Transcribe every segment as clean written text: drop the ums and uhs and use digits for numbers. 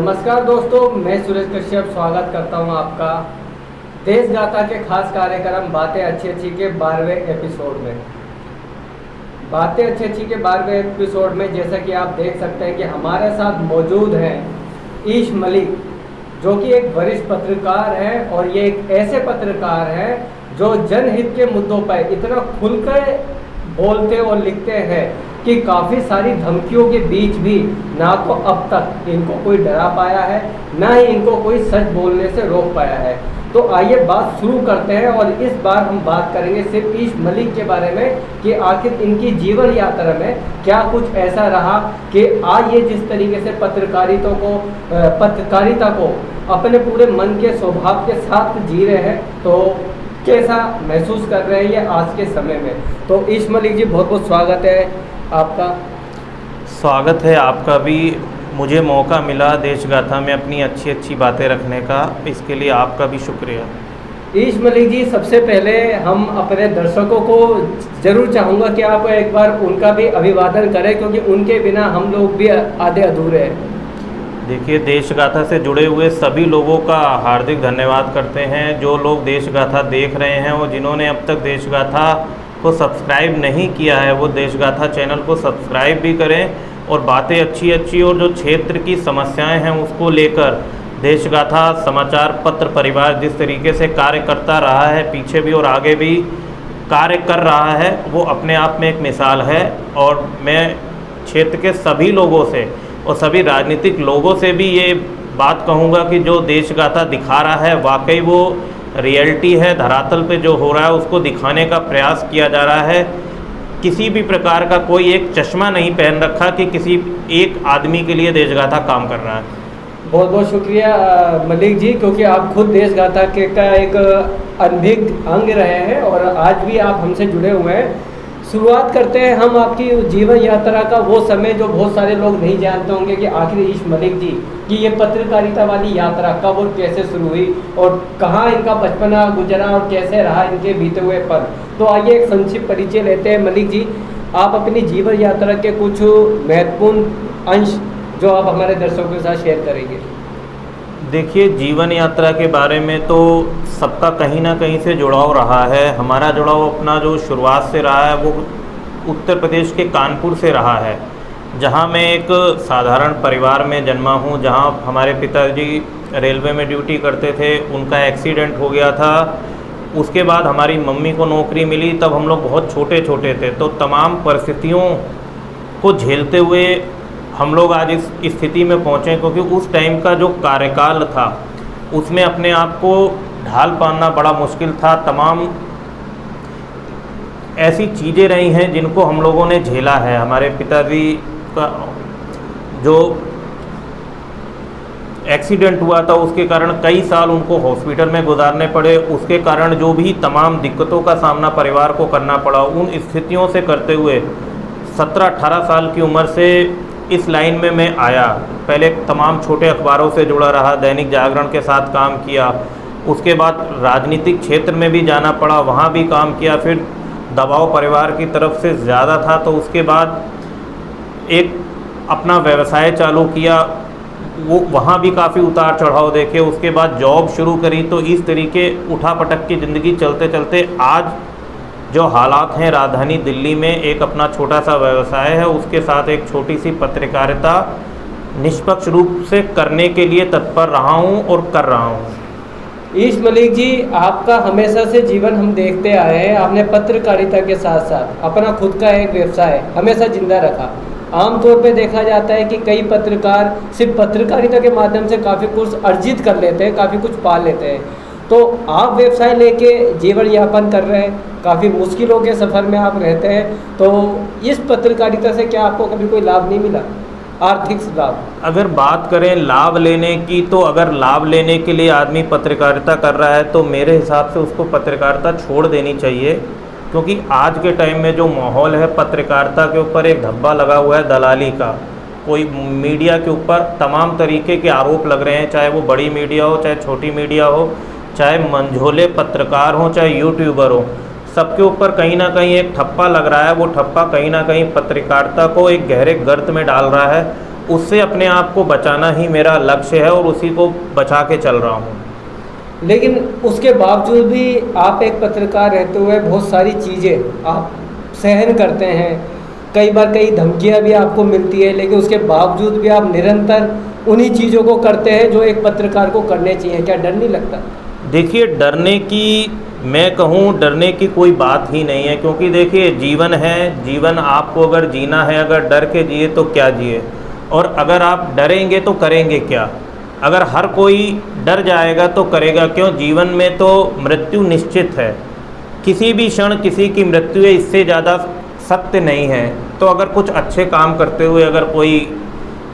नमस्कार दोस्तों, मैं सुरेश कश्यप स्वागत करता हूं आपका देश गाथा के खास कार्यक्रम बातें अच्छी अच्छी के 12वें एपिसोड में। बातें अच्छी अच्छी के 12वें एपिसोड में जैसा कि आप देख सकते हैं कि हमारे साथ मौजूद हैं ईश मलिक, जो कि एक वरिष्ठ पत्रकार हैं और ये एक ऐसे पत्रकार हैं जो जनहित के मुद्दों पर इतना खुलकर बोलते और लिखते हैं कि काफ़ी सारी धमकियों के बीच भी ना तो अब तक इनको कोई डरा पाया है, ना ही इनको कोई सच बोलने से रोक पाया है। तो आइए बात शुरू करते हैं और इस बार हम बात करेंगे सिर्फ ईश मलिक के बारे में कि आखिर इनकी जीवन यात्रा में क्या कुछ ऐसा रहा कि आज ये जिस तरीके से पत्रकारिता को अपने पूरे मन के स्वभाव के साथ जी रहे हैं, तो कैसा महसूस कर रहे हैं ये आज के समय में। तो ईश मलिक जी, बहुत बहुत स्वागत है आपका। स्वागत है आपका भी। मुझे मौका मिला देश गाथा में अपनी अच्छी अच्छी बातें रखने का, इसके लिए आपका भी शुक्रिया। ईश मलिक जी, सबसे पहले हम अपने दर्शकों को ज़रूर चाहूँगा कि आप एक बार उनका भी अभिवादन करें, क्योंकि उनके बिना हम लोग भी आधे अधूरे हैं। देखिए, देश गाथा से जुड़े हुए सभी लोगों का हार्दिक धन्यवाद करते हैं। जो लोग देश गाथा देख रहे हैं और जिन्होंने अब तक देश गाथा को सब्सक्राइब नहीं किया है, वो देश गाथा चैनल को सब्सक्राइब भी करें और बातें अच्छी अच्छी और जो क्षेत्र की समस्याएं हैं उसको लेकर देश गाथा समाचार पत्र परिवार जिस तरीके से कार्य करता रहा है, पीछे भी और आगे भी कार्य कर रहा है, वो अपने आप में एक मिसाल है। और मैं क्षेत्र के सभी लोगों से और सभी राजनीतिक लोगों से भी ये बात कहूँगा कि जो देश गाथा दिखा रहा है वाकई वो रियलिटी है। धरातल पे जो हो रहा है उसको दिखाने का प्रयास किया जा रहा है। किसी भी प्रकार का कोई एक चश्मा नहीं पहन रखा कि किसी एक आदमी के लिए देश गाथा काम कर रहा है। बहुत बहुत शुक्रिया मलिक जी, क्योंकि आप खुद देश गाथा के का एक अनभिज्ञ अंग रहे हैं और आज भी आप हमसे जुड़े हुए हैं। शुरुआत करते हैं हम आपकी जीवन यात्रा का, वो समय जो बहुत सारे लोग नहीं जानते होंगे कि आखिर ईश मलिक जी की ये पत्रकारिता वाली यात्रा कब और कैसे शुरू हुई और कहाँ इनका बचपना गुजरा और कैसे रहा इनके बीते हुए पल। तो आइए एक संक्षिप्त परिचय लेते हैं। मलिक जी, आप अपनी जीवन यात्रा के कुछ महत्वपूर्ण अंश जो आप हमारे दर्शकों के साथ शेयर करेंगे। देखिए, जीवन यात्रा के बारे में तो सबका कहीं ना कहीं से जुड़ाव रहा है। हमारा जुड़ाव अपना जो शुरुआत से रहा है वो उत्तर प्रदेश के कानपुर से रहा है, जहां मैं एक साधारण परिवार में जन्मा हूं, जहां हमारे पिताजी रेलवे में ड्यूटी करते थे। उनका एक्सीडेंट हो गया था। उसके बाद हमारी मम्मी को नौकरी मिली, तब हम लोग बहुत छोटे छोटे थे। तो तमाम परिस्थितियों को झेलते हुए हम लोग आज इस स्थिति में पहुँचे, क्योंकि उस टाइम का जो कार्यकाल था उसमें अपने आप को ढाल पाना बड़ा मुश्किल था। तमाम ऐसी चीज़ें रही हैं जिनको हम लोगों ने झेला है। हमारे पिताजी का जो एक्सीडेंट हुआ था उसके कारण कई साल उनको हॉस्पिटल में गुजारने पड़े। उसके कारण जो भी तमाम दिक्कतों का सामना परिवार को करना पड़ा, उन स्थितियों से करते हुए 17-18 साल की उम्र से इस लाइन में मैं आया। पहले तमाम छोटे अखबारों से जुड़ा रहा, दैनिक जागरण के साथ काम किया। उसके बाद राजनीतिक क्षेत्र में भी जाना पड़ा, वहाँ भी काम किया। फिर दबाव परिवार की तरफ से ज़्यादा था, तो उसके बाद एक अपना व्यवसाय चालू किया। वो वहाँ भी काफ़ी उतार चढ़ाव देखे। उसके बाद जॉब शुरू करी। तो इस तरीके उठापटक की ज़िंदगी चलते चलते आज जो हालात हैं राजधानी दिल्ली में, एक अपना छोटा सा व्यवसाय है, उसके साथ एक छोटी सी पत्रकारिता निष्पक्ष रूप से करने के लिए तत्पर रहा हूँ और कर रहा हूँ। ईश मलिक जी, आपका हमेशा से जीवन हम देखते आए हैं, आपने पत्रकारिता के साथ साथ अपना खुद का एक व्यवसाय हमेशा जिंदा रखा। आमतौर पे देखा जाता है कि कई पत्रकार सिर्फ पत्रकारिता के माध्यम से काफ़ी कुछ अर्जित कर लेते हैं, काफ़ी कुछ पा लेते हैं। तो आप व्यवसाय लेके जीवन यापन कर रहे हैं, काफ़ी मुश्किलों के सफ़र में आप रहते हैं। तो इस पत्रकारिता से क्या आपको कभी कोई लाभ नहीं मिला, आर्थिक लाभ? अगर बात करें लाभ लेने की, तो अगर लाभ लेने के लिए आदमी पत्रकारिता कर रहा है तो मेरे हिसाब से उसको पत्रकारिता छोड़ देनी चाहिए। क्योंकि आज के टाइम में जो माहौल है, पत्रकारिता के ऊपर एक धब्बा लगा हुआ है दलाली का। कोई मीडिया के ऊपर तमाम तरीके के आरोप लग रहे हैं, चाहे वो बड़ी मीडिया हो, चाहे छोटी मीडिया हो, चाहे मंझोले पत्रकार हों, चाहे यूट्यूबर हो, सबके ऊपर कहीं ना कहीं एक ठप्पा लग रहा है। वो ठप्पा कहीं ना कहीं पत्रकारिता को एक गहरे गर्त में डाल रहा है। उससे अपने आप को बचाना ही मेरा लक्ष्य है और उसी को बचा के चल रहा हूँ। लेकिन उसके बावजूद भी आप एक पत्रकार रहते हुए बहुत सारी चीज़ें आप सहन करते हैं, कई बार कई धमकियां भी आपको मिलती है, लेकिन उसके बावजूद भी आप निरंतर उन्हीं चीज़ों को करते हैं जो एक पत्रकार को करने चाहिए। क्या डर नहीं लगता? देखिए, डरने की, मैं कहूँ डरने की कोई बात ही नहीं है, क्योंकि देखिए जीवन है, जीवन आपको अगर जीना है, अगर डर के जिए तो क्या जिए, और अगर आप डरेंगे तो करेंगे क्या? अगर हर कोई डर जाएगा तो करेगा क्यों? जीवन में तो मृत्यु निश्चित है, किसी भी क्षण किसी की मृत्यु है, इससे ज़्यादा सत्य नहीं है। तो अगर कुछ अच्छे काम करते हुए अगर कोई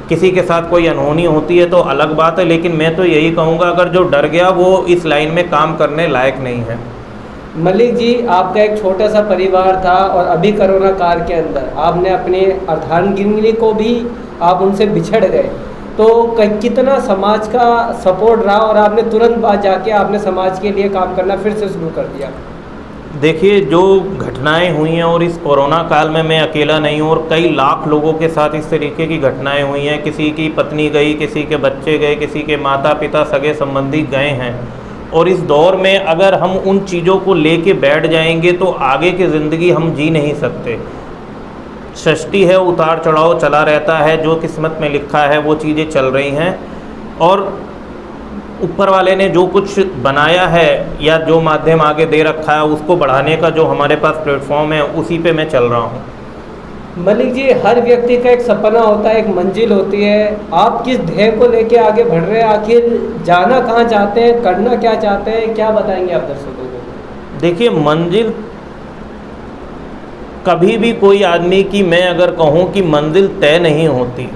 किसी के साथ कोई अनहोनी होती है तो अलग बात है, लेकिन मैं तो यही कहूँगा अगर जो डर गया वो इस लाइन में काम करने लायक नहीं है। मलिक जी, आपका एक छोटा सा परिवार था और अभी कोरोना काल के अंदर आपने अपनी अर्धांगिनी को भी आप उनसे बिछड़ गए, तो कितना समाज का सपोर्ट रहा और आपने तुरंत बाद जाके आपने समाज के लिए काम करना फिर से शुरू कर दिया? देखिए, जो घटनाएं हुई हैं, और इस कोरोना काल में मैं अकेला नहीं हूँ और कई लाख लोगों के साथ इस तरीके की घटनाएं हुई हैं। किसी की पत्नी गई, किसी के बच्चे गए, किसी के माता पिता सगे संबंधी गए हैं, और इस दौर में अगर हम उन चीज़ों को लेके बैठ जाएंगे तो आगे की ज़िंदगी हम जी नहीं सकते। सृष्टि है, उतार चढ़ाव चला रहता है, जो किस्मत में लिखा है वो चीज़ें चल रही हैं, और ऊपर वाले ने जो कुछ बनाया है या जो माध्यम आगे दे रखा है उसको बढ़ाने का जो हमारे पास प्लेटफॉर्म है उसी पे मैं चल रहा हूँ। मलिक जी, हर व्यक्ति का एक सपना होता है, एक मंजिल होती है। आप किस ध्येय को लेके आगे बढ़ रहे हैं? आखिर जाना कहाँ चाहते हैं, करना क्या चाहते हैं, क्या बताएंगे आप दर्शकों को? देखिए, मंजिल कभी भी कोई आदमी की, मैं अगर कहूँ कि मंजिल तय नहीं होती,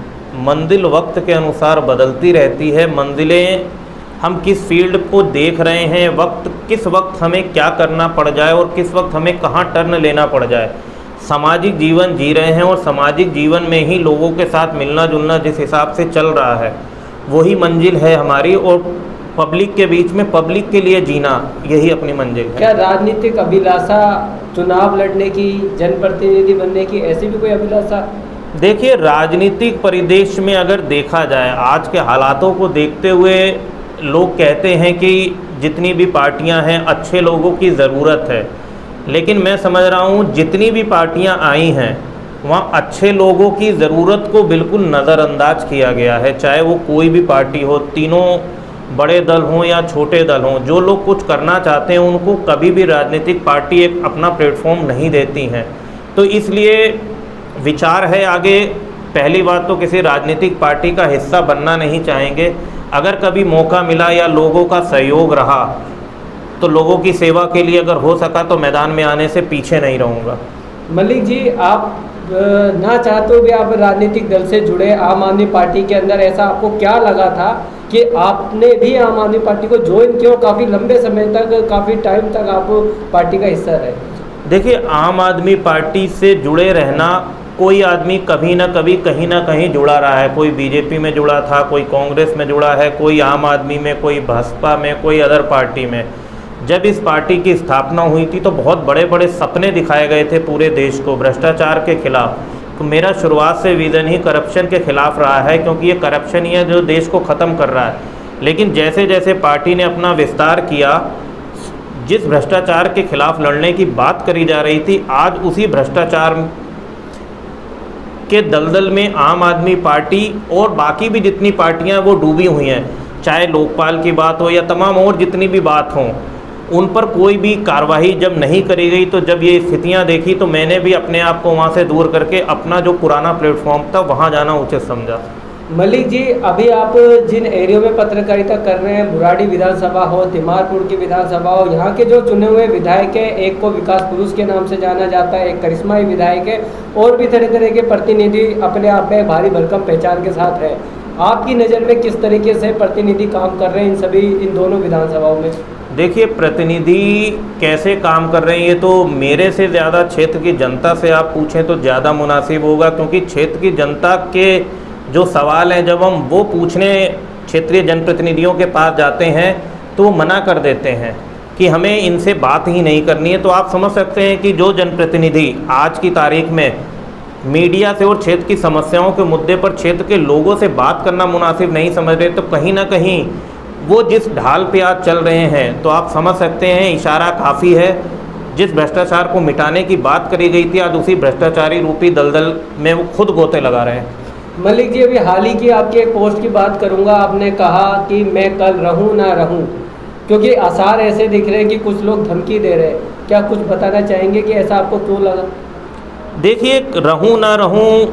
मंजिल वक्त के अनुसार बदलती रहती है। मंजिलें हम किस फील्ड को देख रहे हैं, वक्त किस वक्त हमें क्या करना पड़ जाए और किस वक्त हमें कहाँ टर्न लेना पड़ जाए। सामाजिक जीवन जी रहे हैं और सामाजिक जीवन में ही लोगों के साथ मिलना जुलना जिस हिसाब से चल रहा है वही मंजिल है हमारी, और पब्लिक के बीच में पब्लिक के लिए जीना यही अपनी मंजिल है। क्या राजनीतिक अभिलाषा, चुनाव लड़ने की, जनप्रतिनिधि बनने की, ऐसी भी कोई अभिलाषा? देखिए, राजनीतिक परिदृश्य में अगर देखा जाए, आज के हालातों को देखते हुए लोग कहते हैं कि जितनी भी पार्टियां हैं अच्छे लोगों की ज़रूरत है, लेकिन मैं समझ रहा हूँ जितनी भी पार्टियां आई हैं वहाँ अच्छे लोगों की ज़रूरत को बिल्कुल नज़रअंदाज किया गया है। चाहे वो कोई भी पार्टी हो, तीनों बड़े दल हों या छोटे दल हों, जो लोग कुछ करना चाहते हैं उनको कभी भी राजनीतिक पार्टी एक अपना प्लेटफॉर्म नहीं देती हैं। तो इसलिए विचार है आगे, पहली बात तो किसी राजनीतिक पार्टी का हिस्सा बनना नहीं चाहेंगे। अगर कभी मौका मिला या लोगों का सहयोग रहा तो लोगों की सेवा के लिए अगर हो सका तो मैदान में आने से पीछे नहीं रहूँगा। मलिक जी, आप ना चाहते हुए भी आप राजनीतिक दल से जुड़े, आम आदमी पार्टी के अंदर, ऐसा आपको क्या लगा था कि आपने भी आम आदमी पार्टी को ज्वाइन किया, काफ़ी लंबे समय तक, काफ़ी टाइम तक आप पार्टी का हिस्सा रहे? देखिए, आम आदमी पार्टी से जुड़े रहना, कोई आदमी कभी ना कभी कहीं ना कहीं जुड़ा रहा है। कोई बीजेपी में जुड़ा था, कोई कांग्रेस में जुड़ा है, कोई आम आदमी में, कोई भाजपा में, कोई अदर पार्टी में। जब इस पार्टी की स्थापना हुई थी तो बहुत बड़े बड़े सपने दिखाए गए थे पूरे देश को भ्रष्टाचार के खिलाफ। तो मेरा शुरुआत से विज़न ही करप्शन के खिलाफ रहा है, क्योंकि ये करप्शन ही है जो देश को ख़त्म कर रहा है। लेकिन जैसे जैसे पार्टी ने अपना विस्तार किया, जिस भ्रष्टाचार के खिलाफ लड़ने की बात करी जा रही थी, आज उसी भ्रष्टाचार के दलदल में आम आदमी पार्टी और बाकी भी जितनी पार्टियां वो डूबी हुई हैं। चाहे लोकपाल की बात हो या तमाम और जितनी भी बात हों, उन पर कोई भी कार्रवाई जब नहीं करी गई, तो जब ये स्थितियां देखी तो मैंने भी अपने आप को वहां से दूर करके अपना जो पुराना प्लेटफॉर्म था वहां जाना उचित समझा। मलिक जी, अभी आप जिन एरियो में पत्रकारिता कर रहे हैं, बुराड़ी विधानसभा हो, तिमारपुर की विधानसभा हो, यहाँ के जो चुने हुए विधायक हैं, एक को विकास पुरुष के नाम से जाना जाता है, एक करिश्माई विधायक है, और भी तरह तरह के प्रतिनिधि अपने आप में भारी भरकम पहचान के साथ है। आपकी नज़र में किस तरीके से प्रतिनिधि काम कर रहे हैं इन दोनों विधानसभाओं में? देखिए, प्रतिनिधि कैसे काम कर रहे हैं ये तो मेरे से ज़्यादा क्षेत्र की जनता से आप पूछें तो ज़्यादा मुनासिब होगा, क्योंकि क्षेत्र की जनता के जो सवाल हैं जब हम वो पूछने क्षेत्रीय जनप्रतिनिधियों के पास जाते हैं तो वो मना कर देते हैं कि हमें इनसे बात ही नहीं करनी है। तो आप समझ सकते हैं कि जो जनप्रतिनिधि आज की तारीख में मीडिया से और क्षेत्र की समस्याओं के मुद्दे पर क्षेत्र के लोगों से बात करना मुनासिब नहीं समझ रहे, तो कहीं ना कहीं वो जिस ढाल पे आज चल रहे हैं, तो आप समझ सकते हैं इशारा काफ़ी है। जिस भ्रष्टाचार को मिटाने की बात करी गई थी, आज उसी भ्रष्टाचारी रूपी दलदल में वो खुद गोते लगा रहे हैं। मलिक जी, अभी हाल ही की आपके एक पोस्ट की बात करूंगा। आपने कहा कि मैं कल रहूं ना रहूं, क्योंकि आसार ऐसे दिख रहे हैं कि कुछ लोग धमकी दे रहे हैं। क्या कुछ बताना चाहेंगे कि ऐसा आपको क्यों लगा? देखिए, रहूं ना रहूं,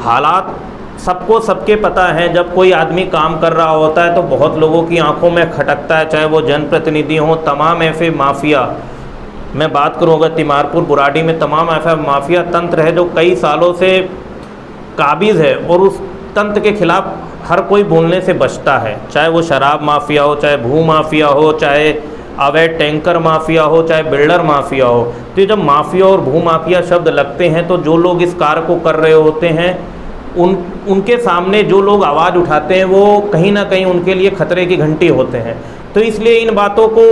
हालात सबको सबके पता है। जब कोई आदमी काम कर रहा होता है तो बहुत लोगों की आंखों में खटकता है, चाहे वो जनप्रतिनिधि हों, तमाम ऐसे माफिया, मैं बात करूँ अगर तिमारपुर बुराड़ी में तमाम ऐसा माफिया तंत्र है जो कई सालों से काबिज़ है, और उस तंत्र के खिलाफ हर कोई बोलने से बचता है। चाहे वो शराब माफिया हो, चाहे भू माफिया हो, चाहे अवैध टैंकर माफिया हो, चाहे बिल्डर माफिया हो। तो जब माफिया और भू माफिया शब्द लगते हैं तो जो लोग इस कार्य को कर रहे होते हैं, उनके सामने जो लोग आवाज़ उठाते हैं वो कहीं ना कहीं उनके लिए खतरे की घंटी होते हैं। तो इसलिए इन बातों को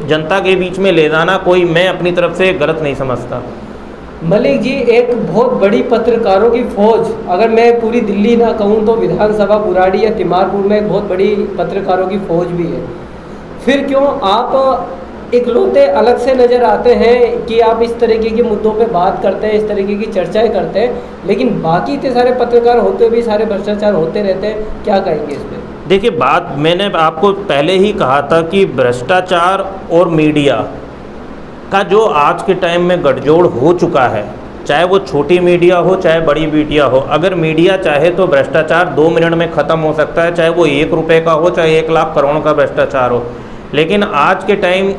जनता के बीच में ले जाना कोई मैं अपनी तरफ से गलत नहीं समझता। मलिक जी, एक बहुत बड़ी पत्रकारों की फौज, अगर मैं पूरी दिल्ली ना कहूँ तो विधानसभा बुराड़ी या तिमारपुर में एक बहुत बड़ी पत्रकारों की फौज भी है, फिर क्यों आप इकलौते अलग से नज़र आते हैं कि आप इस तरीके के मुद्दों पे बात करते हैं, इस तरीके की चर्चाएं करते हैं, लेकिन बाकी इतने सारे पत्रकार होते हुए भी सारे भ्रष्टाचार होते रहते हैं? क्या कहेंगे इस पर? देखिए, बात मैंने आपको पहले ही कहा था कि भ्रष्टाचार और मीडिया का जो आज के टाइम में गठजोड़ हो चुका है, चाहे वो छोटी मीडिया हो चाहे बड़ी मीडिया हो, अगर मीडिया चाहे तो भ्रष्टाचार 2 मिनट में ख़त्म हो सकता है, चाहे वो 1 रुपये का हो चाहे 1 लाख करोड़ का भ्रष्टाचार हो। लेकिन आज के टाइम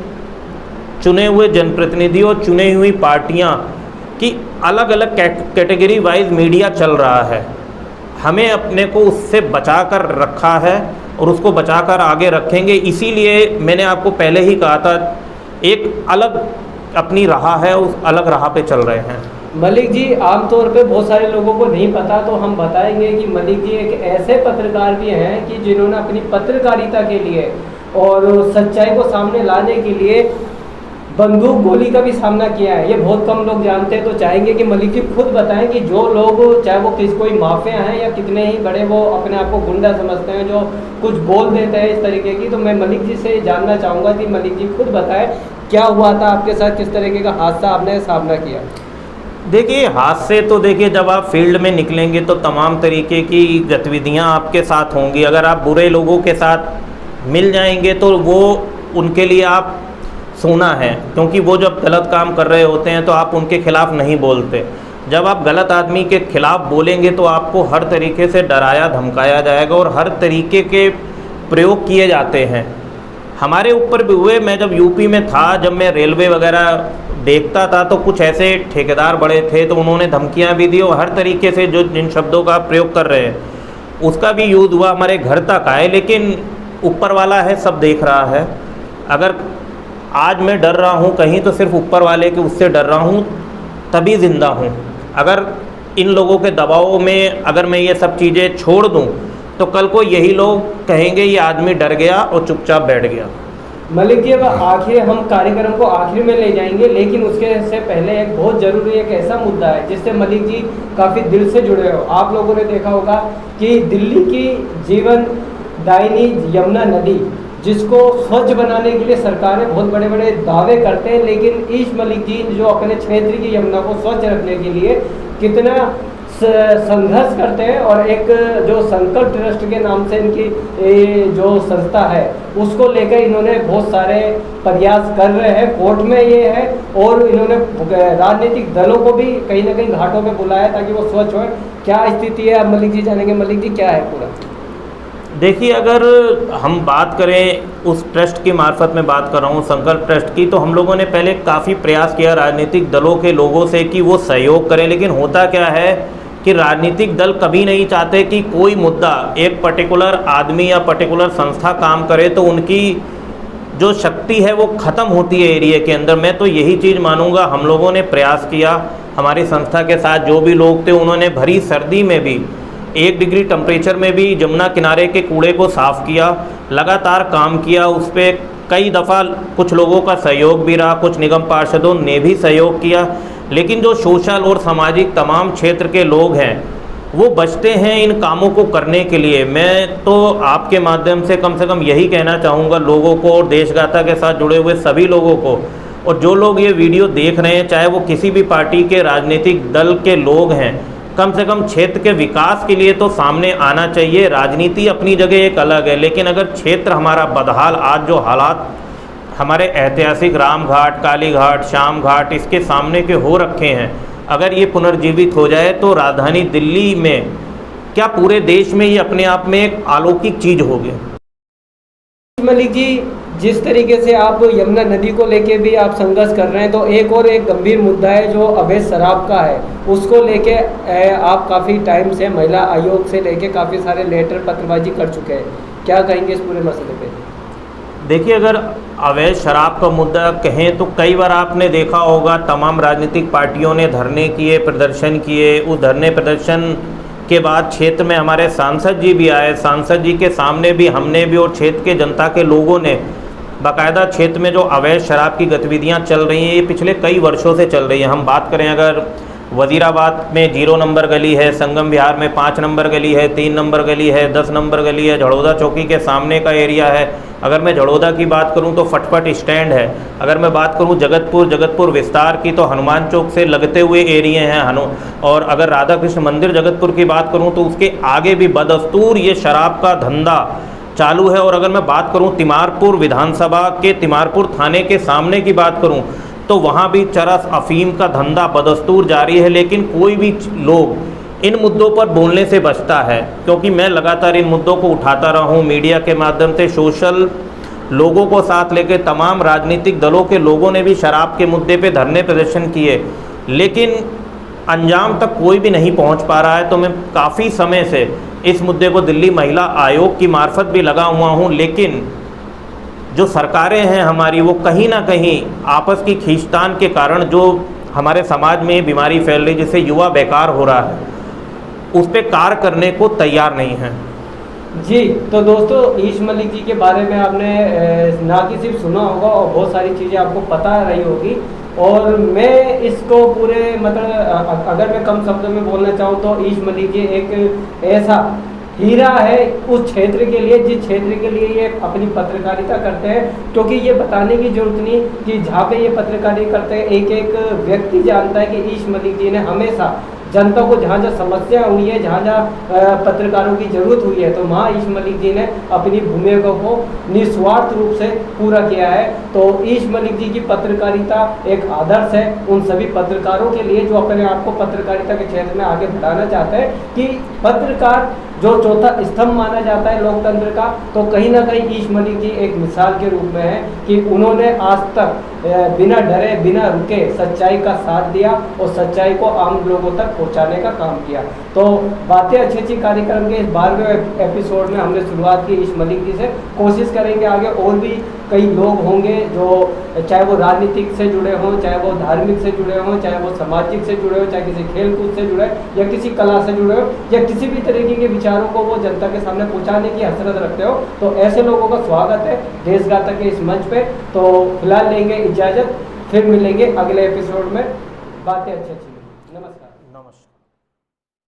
चुने हुए जनप्रतिनिधि और चुनी हुई पार्टियां की अलग अलग कैटेगरी वाइज मीडिया चल रहा है। हमें अपने को उससे बचा कर रखा है और उसको बचा कर आगे रखेंगे। इसीलिए मैंने आपको पहले ही कहा था, एक अलग अपनी राह है, उस अलग राह पे चल रहे हैं। मलिक जी, आमतौर पे बहुत सारे लोगों को नहीं पता, तो हम बताएंगे कि मलिक जी एक ऐसे पत्रकार भी हैं कि जिन्होंने अपनी पत्रकारिता के लिए और सच्चाई को सामने लाने के लिए बंदूक गोली का भी सामना किया है। ये बहुत कम लोग जानते हैं, तो चाहेंगे कि मलिक जी खुद बताएं कि जो लोग, चाहे वो कोई माफिया हैं या कितने ही बड़े वो अपने आप को गुंडा समझते हैं, जो कुछ बोल देते हैं इस तरीके की, तो मैं मलिक जी से जानना चाहूँगा कि मलिक जी खुद बताएं क्या हुआ था आपके साथ, किस तरीके का हादसा आपने सामना किया? देखिए, हादसे तो देखिए, जब आप फील्ड में निकलेंगे तो तमाम तरीके की गतिविधियां आपके साथ होंगी। अगर आप बुरे लोगों के साथ मिल जाएंगे तो वो उनके लिए आप सोना है, क्योंकि वो जब गलत काम कर रहे होते हैं तो आप उनके खिलाफ नहीं बोलते। जब आप गलत आदमी के खिलाफ बोलेंगे तो आपको हर तरीके से डराया धमकाया जाएगा और हर तरीके के प्रयोग किए जाते हैं। हमारे ऊपर भी हुए। मैं जब यूपी में था, जब मैं रेलवे वगैरह देखता था तो कुछ ऐसे ठेकेदार बड़े थे, तो उन्होंने धमकियां भी दी और हर तरीके से जो जिन शब्दों का प्रयोग कर रहे हैं उसका भी यूज़ हुआ, हमारे घर तक आए। लेकिन ऊपर वाला है, सब देख रहा है। अगर आज मैं डर रहा हूँ कहीं तो सिर्फ ऊपर वाले के उससे डर रहा हूँ, तभी ज़िंदा हूँ। अगर इन लोगों के दबाव में अगर मैं ये सब चीज़ें छोड़ दूँ तो कल को यही लोग कहेंगे ये आदमी डर गया और चुपचाप बैठ गया। मलिक जी, अब आखिर हम कार्यक्रम को आखिर में ले जाएंगे, लेकिन उसके से पहले एक बहुत ज़रूरी एक ऐसा मुद्दा है जिससे मलिक जी काफ़ी दिल से जुड़े हो। आप लोगों ने देखा होगा कि दिल्ली की जीवन दायिनी यमुना नदी, जिसको स्वच्छ बनाने के लिए सरकारें बहुत बड़े बड़े दावे करते हैं, लेकिन ईश मलिक जी जो अपने क्षेत्र की यमुना को स्वच्छ रखने के लिए कितना संघर्ष करते हैं, और एक जो संकल्प ट्रस्ट के नाम से इनकी जो संस्था है उसको लेकर इन्होंने बहुत सारे प्रयास कर रहे हैं। कोर्ट में ये है, और इन्होंने राजनीतिक दलों को भी कहीं ना कहीं घाटों में बुलाया ताकि वो स्वच्छ हो। क्या स्थिति है, आप मलिक जी जानेंगे। मलिक जी, क्या है पूरा? देखिए, अगर हम बात करें उस ट्रस्ट की मार्फत में बात कर रहा हूँ, संकल्प ट्रस्ट की, तो हम लोगों ने पहले काफ़ी प्रयास किया राजनीतिक दलों के लोगों से कि वो सहयोग करें। लेकिन होता क्या है कि राजनीतिक दल कभी नहीं चाहते कि कोई मुद्दा एक पर्टिकुलर आदमी या पर्टिकुलर संस्था काम करे तो उनकी जो शक्ति है वो ख़त्म होती है एरिया के अंदर। मैं तो यही चीज़ मानूंगा, हम लोगों ने प्रयास किया, हमारी संस्था के साथ जो भी लोग थे उन्होंने भरी सर्दी में भी 1 डिग्री टेम्परेचर में भी जमुना किनारे के कूड़े को साफ़ किया, लगातार काम किया, उस पर कई दफ़ा कुछ लोगों का सहयोग भी रहा, कुछ निगम पार्षदों ने भी सहयोग किया, लेकिन जो सोशल और सामाजिक तमाम क्षेत्र के लोग हैं वो बचते हैं इन कामों को करने के लिए। मैं तो आपके माध्यम से कम यही कहना चाहूँगा लोगों को और देशगाथा के साथ जुड़े हुए सभी लोगों को, और जो लोग ये वीडियो देख रहे हैं चाहे वो किसी भी पार्टी के राजनीतिक दल के लोग हैं, कम से कम क्षेत्र के विकास के लिए तो सामने आना चाहिए। राजनीति अपनी जगह एक अलग है, लेकिन अगर क्षेत्र हमारा बदहाल, आज जो हालात हमारे ऐतिहासिक राम घाट, काली घाट, श्याम घाट इसके सामने के हो रखे हैं, अगर ये पुनर्जीवित हो जाए तो राजधानी दिल्ली में क्या पूरे देश में ये अपने आप में एक अलौकिक चीज़ होगी। मलिक जी, जिस तरीके से आप यमुना नदी को लेके भी आप संघर्ष कर रहे हैं, तो एक गंभीर मुद्दा है जो अवैध शराब का है। उसको लेके आप काफ़ी टाइम से महिला आयोग से लेके काफ़ी सारे लेटर पत्रबाजी कर चुके हैं, क्या कहेंगे इस पूरे मसले पे? देखिए, अगर अवैध शराब का मुद्दा कहें तो कई बार आपने देखा होगा तमाम राजनीतिक पार्टियों ने धरने किए, प्रदर्शन किए। उस धरने प्रदर्शन के बाद क्षेत्र में हमारे सांसद जी भी आए, सांसद जी के सामने भी हमने भी और क्षेत्र के जनता के लोगों ने बाकायदा क्षेत्र में जो अवैध शराब की गतिविधियां चल रही हैं ये पिछले कई वर्षों से चल रही हैं। हम बात करें अगर वजीराबाद में 0 नंबर गली है, संगम विहार में 5 नंबर गली है, 3 नंबर गली है, 10 नंबर गली है, झड़ौदा चौकी के सामने का एरिया है। अगर मैं झड़ौदा की बात करूं तो फटफट स्टैंड है। अगर मैं बात करूं जगतपुर विस्तार की तो हनुमान चौक से लगते हुए एरिए हैं और अगर राधा कृष्ण मंदिर जगतपुर की बात करूं तो उसके आगे भी बदस्तूर ये शराब का धंधा चालू है। और अगर मैं बात करूं तिमारपुर विधानसभा के तिमारपुर थाने के सामने की बात करूं तो वहाँ भी चरस अफीम का धंधा बदस्तूर जारी है। लेकिन कोई भी लोग इन मुद्दों पर बोलने से बचता है, क्योंकि मैं लगातार इन मुद्दों को उठाता रहा हूँ मीडिया के माध्यम से। सोशल लोगों को साथ लेकर तमाम राजनीतिक दलों के लोगों ने भी शराब के मुद्दे पे धरने प्रदर्शन किए, लेकिन अंजाम तक कोई भी नहीं पहुँच पा रहा है। तो मैं काफ़ी समय से इस मुद्दे को दिल्ली महिला आयोग की मार्फत भी लगा हुआ हूँ, लेकिन जो सरकारें हैं हमारी वो कहीं ना कहीं आपस की खींचतान के कारण जो हमारे समाज में बीमारी फैल रही जिससे युवा बेकार हो रहा है उस पर कार्य करने को तैयार नहीं है। जी, तो दोस्तों ईश मलिक जी के बारे में आपने ना कि सिर्फ सुना होगा और बहुत सारी चीज़ें आपको पता रही होगी। और मैं इसको पूरे मतलब अगर मैं कम शब्दों में बोलना चाहूँ तो ईश मलिक जी एक ऐसा हीरा है उस क्षेत्र के लिए जिस क्षेत्र के लिए ये अपनी पत्रकारिता करते हैं। क्योंकि ये बताने की जरूरत नहीं कि जहाँ पे ये पत्रकारिता करते हैं एक एक व्यक्ति जानता है कि ईश मलिक जी ने हमेशा जनता को जहाँ जहाँ समस्या हुई है, जहाँ जहाँ पत्रकारों की जरूरत हुई है, तो वहाँ ईश मलिक जी ने अपनी भूमिका को निस्वार्थ रूप से पूरा किया है। तो ईश मलिक जी की पत्रकारिता एक आदर्श है उन सभी पत्रकारों के लिए जो अपने आप को पत्रकारिता के क्षेत्र में आगे बढ़ाना चाहते हैं कि पत्रकार जो चौथा स्तंभ माना जाता है लोकतंत्र का, तो कहीं ना कहीं ईश मलिक जी एक मिसाल के रूप में है कि उन्होंने आज तक बिना डरे बिना रुके सच्चाई का साथ दिया और सच्चाई को आम लोगों तक पहुंचाने का काम किया। तो बातें अच्छी अच्छी कार्यक्रम के इस 12वें एपिसोड में हमने शुरुआत की ईश मलिक जी से। कोशिश करेंगे आगे और भी कई लोग होंगे जो चाहे वो राजनीतिक से जुड़े हों, चाहे वो धार्मिक से जुड़े हों, चाहे वो सामाजिक से जुड़े हों, चाहे किसी खेलकूद से जुड़े या किसी कला से जुड़े हो या किसी भी तरीके के विचारों को वो जनता के सामने पहुंचाने की हसरत रखते हो, तो ऐसे लोगों का स्वागत है देशगाथा के इस मंच पे। तो फिलहाल लेंगे इजाज़त, फिर मिलेंगे अगले एपिसोड में। बातें अच्छी अच्छी।